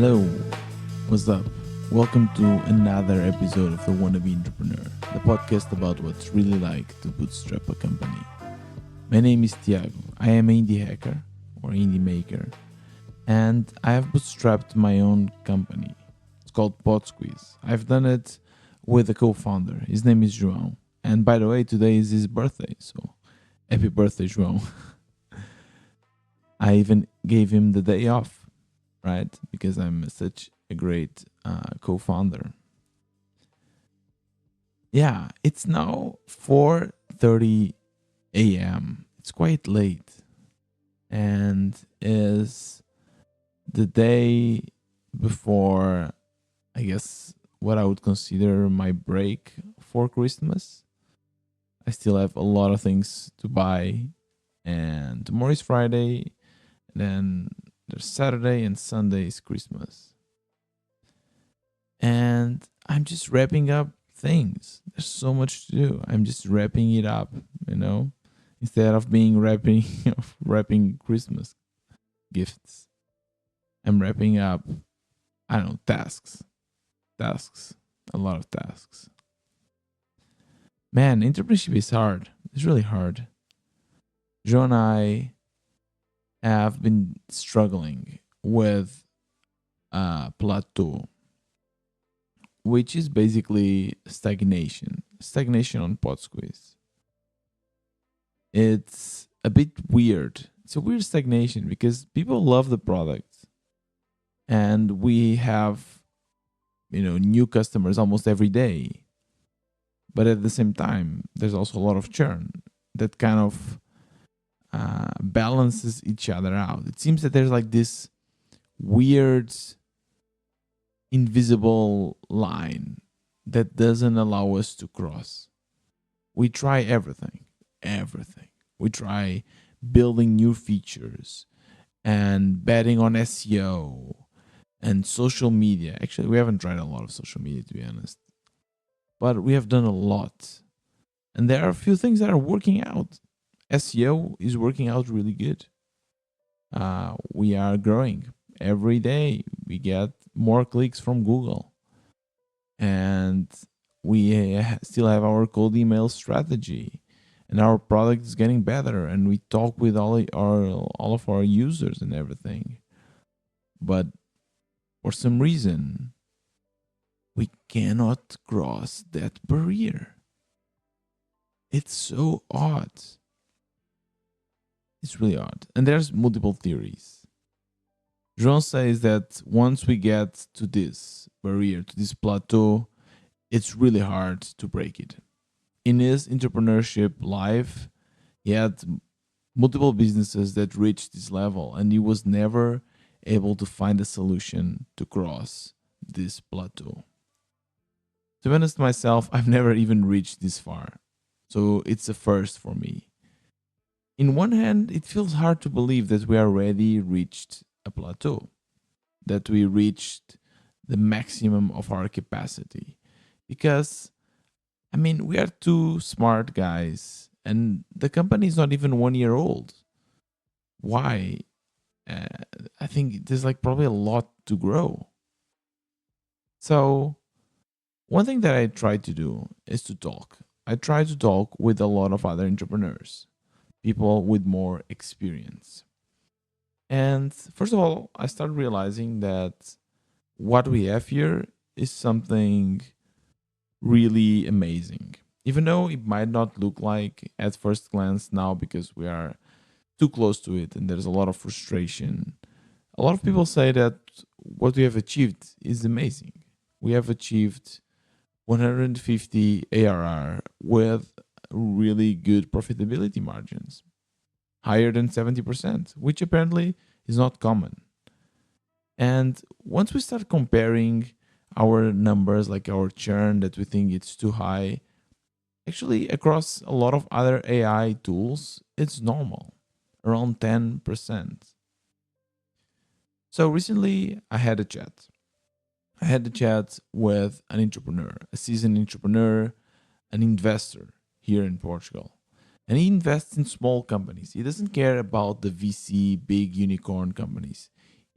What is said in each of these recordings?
Hello, what's up? Welcome to another episode of The Wannabe Entrepreneur, the podcast about what's really like to bootstrap a company. My name is Tiago. I am an indie hacker or indie maker, and I have bootstrapped my own company. It's called Podsqueeze. I've done it with a co-founder. His name is João. And by the way, today is his birthday, so happy birthday, João. I even gave him the day off, right? Because I'm such a great co-founder. Yeah, it's now 4:30 a.m. It's quite late, and is the day before, I guess, what I would consider my break for Christmas. I still have a lot of things to buy, and tomorrow is Friday, and then there's Saturday and Sunday is Christmas. And I'm just wrapping up things. There's so much to do. I'm just wrapping it up, instead of being wrapping Christmas gifts. I'm wrapping up, I don't know, tasks, a lot of tasks. Man, entrepreneurship is hard. It's really hard. Joe and I have been struggling with Plateau, which is basically stagnation on Podsqueeze. It's a bit weird. It's a weird stagnation because people love the product, and we have new customers almost every day. But at the same time, there's also a lot of churn that kind of balances each other out. It seems that there's like this weird invisible line that doesn't allow us to cross. We try everything. We try building new features and betting on SEO and social media. Actually, we haven't tried a lot of social media, to be honest, but we have done a lot. And there are a few things that are working out. SEO is working out really good. We are growing every day. We get more clicks from Google, and we still have our cold email strategy, and our product is getting better, and we talk with all of our users and everything. But for some reason, we cannot cross that barrier. It's so odd. It's really odd. And there's multiple theories. João says that once we get to this barrier, to this plateau, it's really hard to break it. In his entrepreneurship life, he had multiple businesses that reached this level, and he was never able to find a solution to cross this plateau. To be honest myself, I've never even reached this far. So it's a first for me. In one hand, it feels hard to believe that we already reached a plateau, that we reached the maximum of our capacity. Because, we are two smart guys, and the company is not even 1 year old. Why? I think there's probably a lot to grow. So, one thing that I try to do is to talk. I try to talk with a lot of other entrepreneurs, people with more experience. And first of all, I started realizing that what we have here is something really amazing. Even though it might not look like at first glance now because we are too close to it and there's a lot of frustration. A lot of people say that what we have achieved is amazing. We have achieved 150 ARR with really good profitability margins, higher than 70%, which apparently is not common. And once we start comparing our numbers, like our churn that we think it's too high, actually across a lot of other AI tools, it's normal, around 10%. So recently I had a chat. I had a chat with an entrepreneur, a seasoned entrepreneur, an investor here in Portugal. And he invests in small companies. He doesn't care about the VC, big unicorn companies.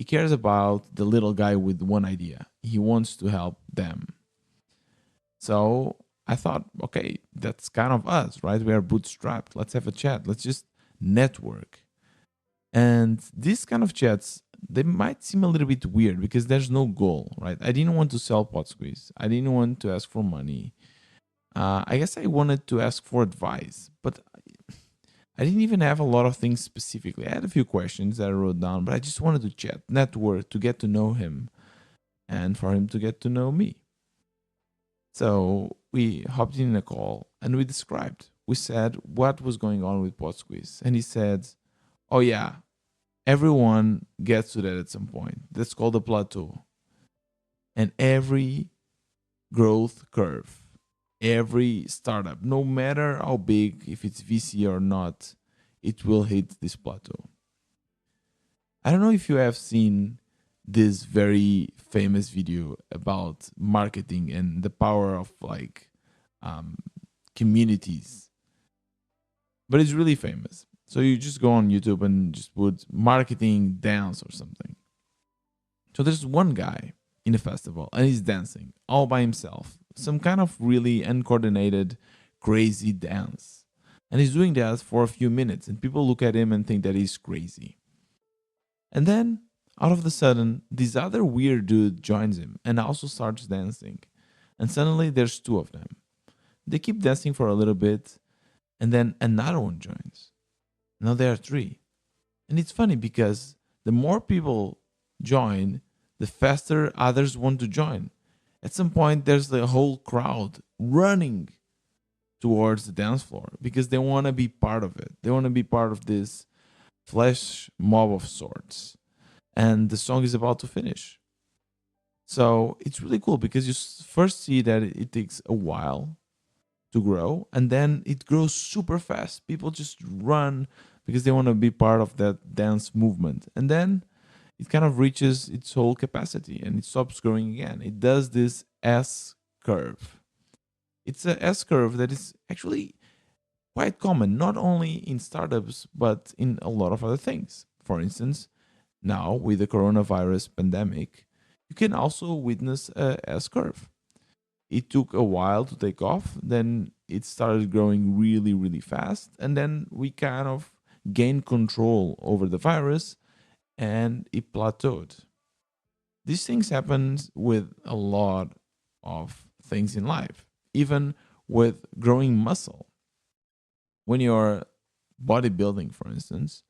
He cares about the little guy with one idea. He wants to help them. So I thought, okay, that's kind of us, right? We are bootstrapped. Let's have a chat. Let's just network. And these kind of chats, they might seem a little bit weird because there's no goal, right? I didn't want to sell Podsqueeze. I didn't want to ask for money. I guess I wanted to ask for advice, but I didn't even have a lot of things specifically. I had a few questions that I wrote down, but I just wanted to chat, network, to get to know him, and for him to get to know me. So we hopped in a call and we described. We said what was going on with Podsqueeze, and he said, "Oh yeah, everyone gets to that at some point. That's called a plateau. And every growth curve, every startup, no matter how big, if it's VC or not, it will hit this plateau." I don't know if you have seen this very famous video about marketing and the power of like um, communities, but it's really famous. So you just go on YouTube and just put marketing dance or something. So there's one guy in a festival and he's dancing all by himself, some kind of really uncoordinated, crazy dance. And he's doing that for a few minutes, and people look at him and think that he's crazy. And then, out of the sudden, this other weird dude joins him and also starts dancing. And suddenly, there's two of them. They keep dancing for a little bit, and then another one joins. Now there are three. And it's funny because the more people join, the faster others want to join. At some point, there's the whole crowd running towards the dance floor because they want to be part of it. They want to be part of this flash mob of sorts. And the song is about to finish. So it's really cool because you first see that it takes a while to grow, and then it grows super fast. People just run because they want to be part of that dance movement. And then it kind of reaches its whole capacity and it stops growing again. It does this S curve. It's a S curve that is actually quite common, not only in startups, but in a lot of other things. For instance, now with the coronavirus pandemic, you can also witness a S curve. It took a while to take off, then it started growing really, really fast, and then we kind of gained control over the virus and it plateaued. These things happen with a lot of things in life, even with growing muscle. When you're bodybuilding, for instance,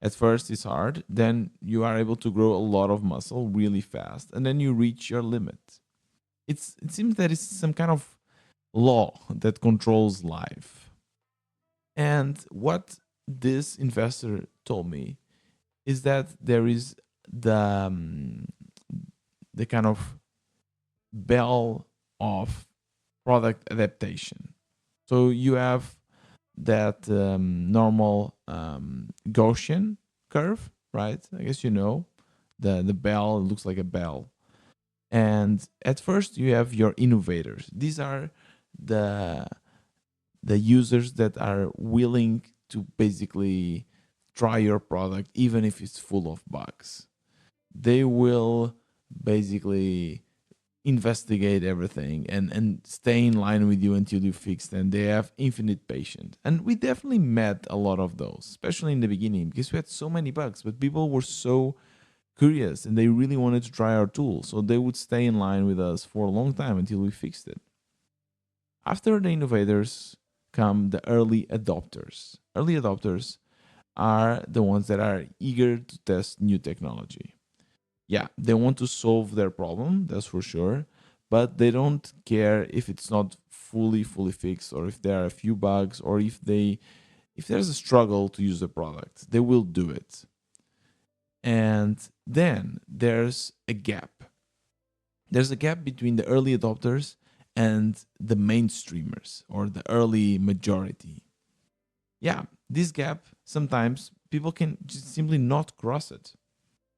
at first it's hard, then you are able to grow a lot of muscle really fast, and then you reach your limit. It seems that it's some kind of law that controls life. And what this investor told me is that there is the the kind of bell of product adaptation. So you have that normal Gaussian curve, right? I guess you know the bell looks like a bell. And at first you have your innovators. These are the the users that are willing to basically try your product even if it's full of bugs. They will basically investigate everything and stay in line with you until you fix them. They have infinite patience. And we definitely met a lot of those, especially in the beginning, because we had so many bugs, but people were so curious and they really wanted to try our tool. So they would stay in line with us for a long time until we fixed it. After the innovators come the early adopters. Early adopters are the ones that are eager to test new technology. Yeah, they want to solve their problem, that's for sure, but they don't care if it's not fully fixed, or if there are a few bugs, or if there's a struggle to use the product. They will do it. And then there's a gap. There's a gap between the early adopters and the mainstreamers, or the early majority. Yeah, this gap, sometimes people can just simply not cross it.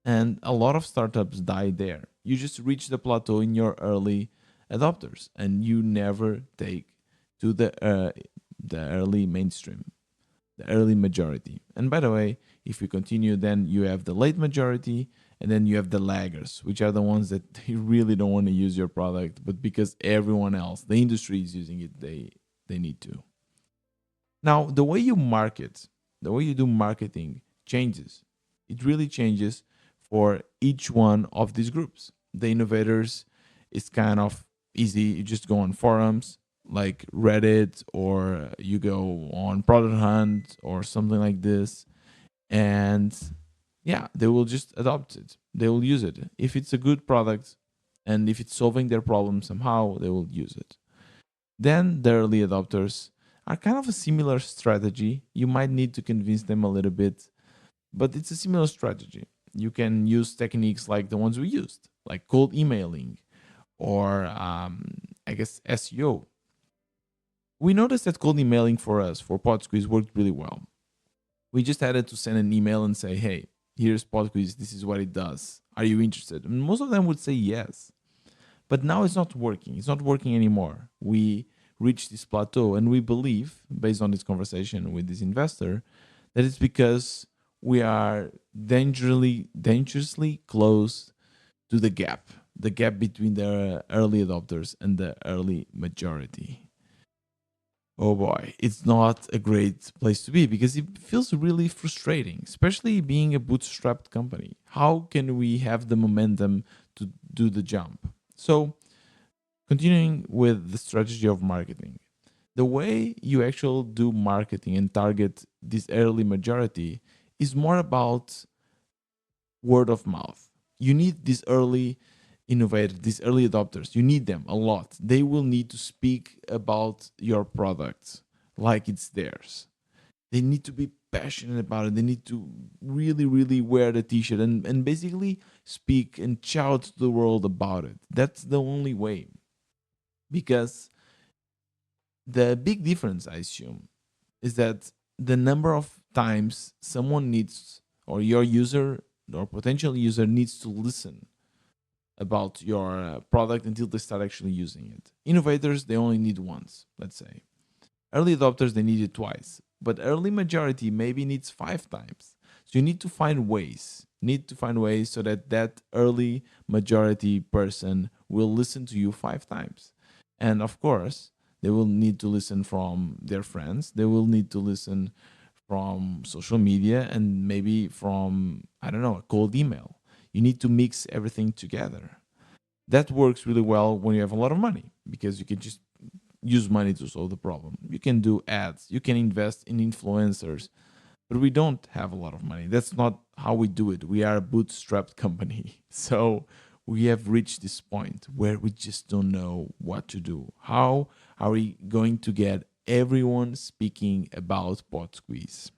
And a lot of startups die there. You just reach the plateau in your early adopters, and you never take to the early mainstream, the early majority. And by the way, if we continue, then you have the late majority, And then you have the laggers, which are the ones that they really don't want to use your product, but because everyone else, the industry is using it, they need to. Now, the way you market, the way you do marketing changes. It really changes for each one of these groups. The innovators is kind of easy. You just go on forums like Reddit, or you go on Product Hunt or something like this. And yeah, they will just adopt it. They will use it. If it's a good product and if it's solving their problem somehow, they will use it. Then the early adopters are kind of a similar strategy. You might need to convince them a little bit, but it's a similar strategy. You can use techniques like the ones we used, like cold emailing or I guess SEO. We noticed that cold emailing for us, for Podsqueeze, worked really well. We just had to send an email and say, hey, here's Podsqueeze, this is what it does. Are you interested? And most of them would say yes. But now it's not working. It's not working anymore. We reached this plateau, and we believe, based on this conversation with this investor, that it's because we are dangerously close to the gap between the early adopters and the early majority. Oh boy, it's not a great place to be because it feels really frustrating, especially being a bootstrapped company. How can we have the momentum to do the jump? So, continuing with the strategy of marketing, the way you actually do marketing and target this early majority is more about word of mouth. You need these early innovators, these early adopters. You need them a lot. They will need to speak about your product like it's theirs. They need to be passionate about it. They need to really, really wear the t-shirt and basically speak and shout to the world about it. That's the only way. Because the big difference, I assume, is that the number of times someone needs, or your user or potential user needs to listen about your product until they start actually using it. Innovators, they only need once, let's say. Early adopters, they need it twice. But early majority maybe needs 5 times. So you need to find ways. Need to find ways so that that early majority person will listen to you 5 times. And of course, they will need to listen from their friends. They will need to listen from social media and maybe from, I don't know, a cold email. You need to mix everything together. That works really well when you have a lot of money because you can just use money to solve the problem. You can do ads, you can invest in influencers, but we don't have a lot of money. That's not how we do it. We are a bootstrapped company. So we have reached this point where we just don't know what to do. How are we going to get everyone speaking about Podsqueeze?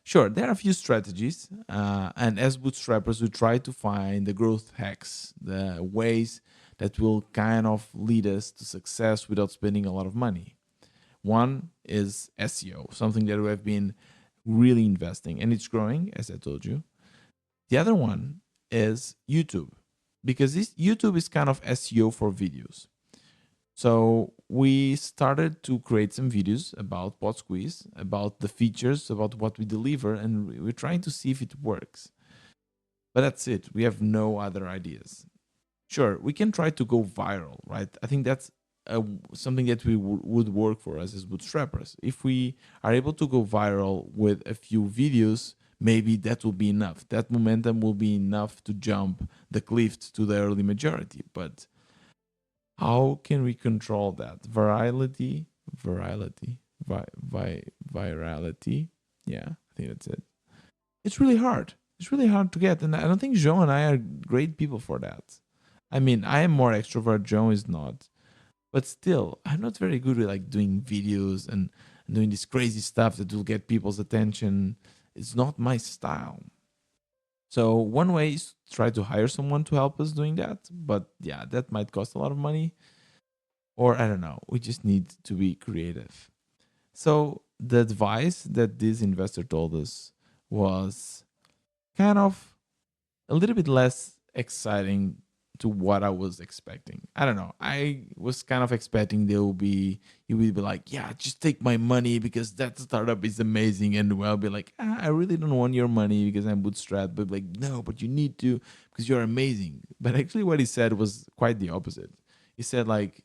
Sure, there are a few strategies, and as bootstrappers, we try to find the growth hacks, the ways that will kind of lead us to success without spending a lot of money. One is SEO, something that we have been really investing, and it's growing, as I told you. The other one is YouTube, because this YouTube is kind of SEO for videos. So we started to create some videos about Podsqueeze, about the features, about what we deliver, and we're trying to see if it works. But that's it. We have no other ideas. Sure, we can try to go viral, right? I think that's something that would work for us as bootstrappers. If we are able to go viral with a few videos, maybe that will be enough. That momentum will be enough to jump the cliff to the early majority. But how can we control that? Virality. Yeah, I think that's it. It's really hard. It's really hard to get. And I don't think Joe and I are great people for that. I mean, I am more extrovert. Joe is not. But still, I'm not very good with like doing videos and doing this crazy stuff that will get people's attention. It's not my style. So one way is to try to hire someone to help us doing that. But yeah, that might cost a lot of money. Or I don't know. We just need to be creative. So the advice that this investor told us was kind of a little bit less exciting to what I was expecting. I don't know. I was kind of expecting he will be like, yeah, just take my money because that startup is amazing. And I'll be like, I really don't want your money because I'm bootstrapped. But like, no, but you need to because you're amazing. But actually, what he said was quite the opposite. He said like,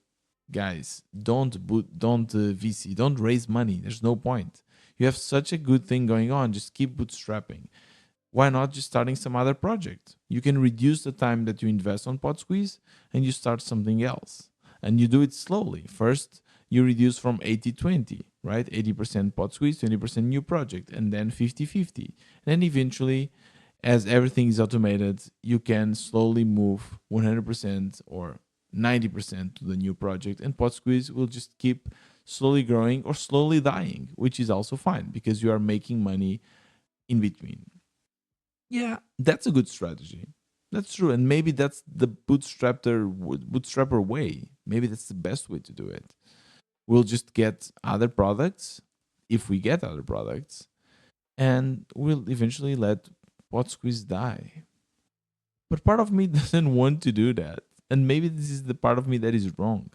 guys, don't VC, don't raise money. There's no point. You have such a good thing going on. Just keep bootstrapping. Why not just starting some other project? You can reduce the time that you invest on Podsqueeze and you start something else. And you do it slowly. First, you reduce from 80-20, right? 80% Podsqueeze, 20% new project, and then 50-50. And then eventually, as everything is automated, you can slowly move 100% or 90% to the new project, and Podsqueeze will just keep slowly growing or slowly dying, which is also fine because you are making money in between. Yeah, that's a good strategy. That's true, and maybe that's the bootstrapper way. Maybe that's the best way to do it. We'll just get other products if we get other products, and we'll eventually let Podsqueeze die. But part of me doesn't want to do that, and maybe this is the part of me that is wrong.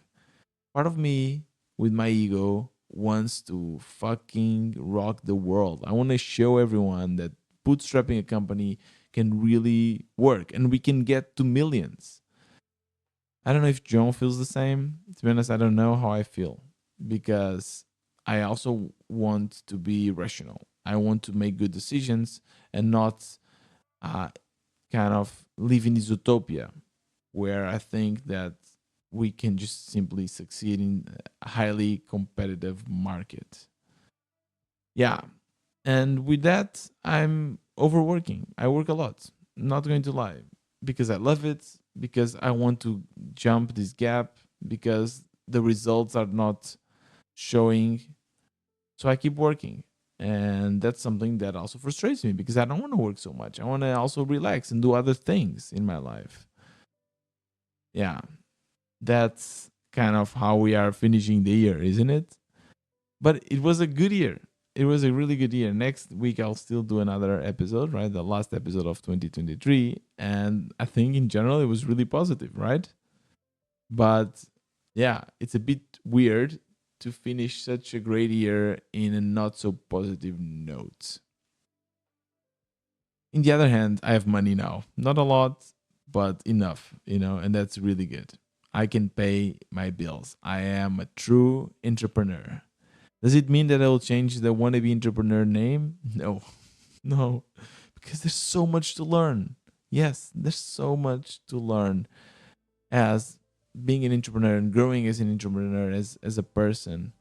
Part of me, with my ego, wants to fucking rock the world. I want to show everyone that bootstrapping a company can really work and we can get to millions. I don't know if John feels the same. To be honest, I don't know how I feel because I also want to be rational. I want to make good decisions and not uh, kind of live in this utopia where I think that we can just simply succeed in a highly competitive market. Yeah. And with that, I'm overworking. I work a lot. Not going to lie. Because I love it, because I want to jump this gap, because the results are not showing. So I keep working. And that's something that also frustrates me because I don't want to work so much. I want to also relax and do other things in my life. Yeah. That's kind of how we are finishing the year, isn't it? But it was a good year. It was a really good year. Next week, I'll still do another episode, right? The last episode of 2023. And I think in general, it was really positive, right? But yeah, it's a bit weird to finish such a great year in a not so positive note. In the other hand, I have money now. Not a lot, but enough, and that's really good. I can pay my bills. I am a true entrepreneur. Does it mean that I will change the wannabe entrepreneur name? No, no, because there's so much to learn. Yes, there's so much to learn as being an entrepreneur and growing as an entrepreneur as a person.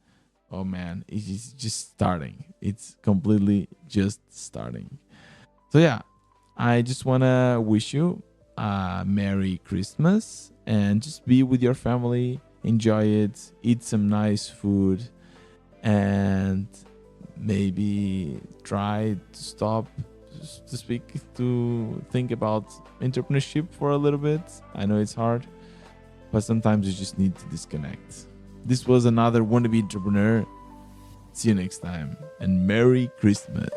Oh man, it is just starting. It's completely just starting. So yeah, I just wanna wish you a Merry Christmas and just be with your family, enjoy it, eat some nice food, and maybe try to stop to think about entrepreneurship for a little bit. I know it's hard, but sometimes you just need to disconnect. This was another wannabe entrepreneur. See you next time, and Merry Christmas.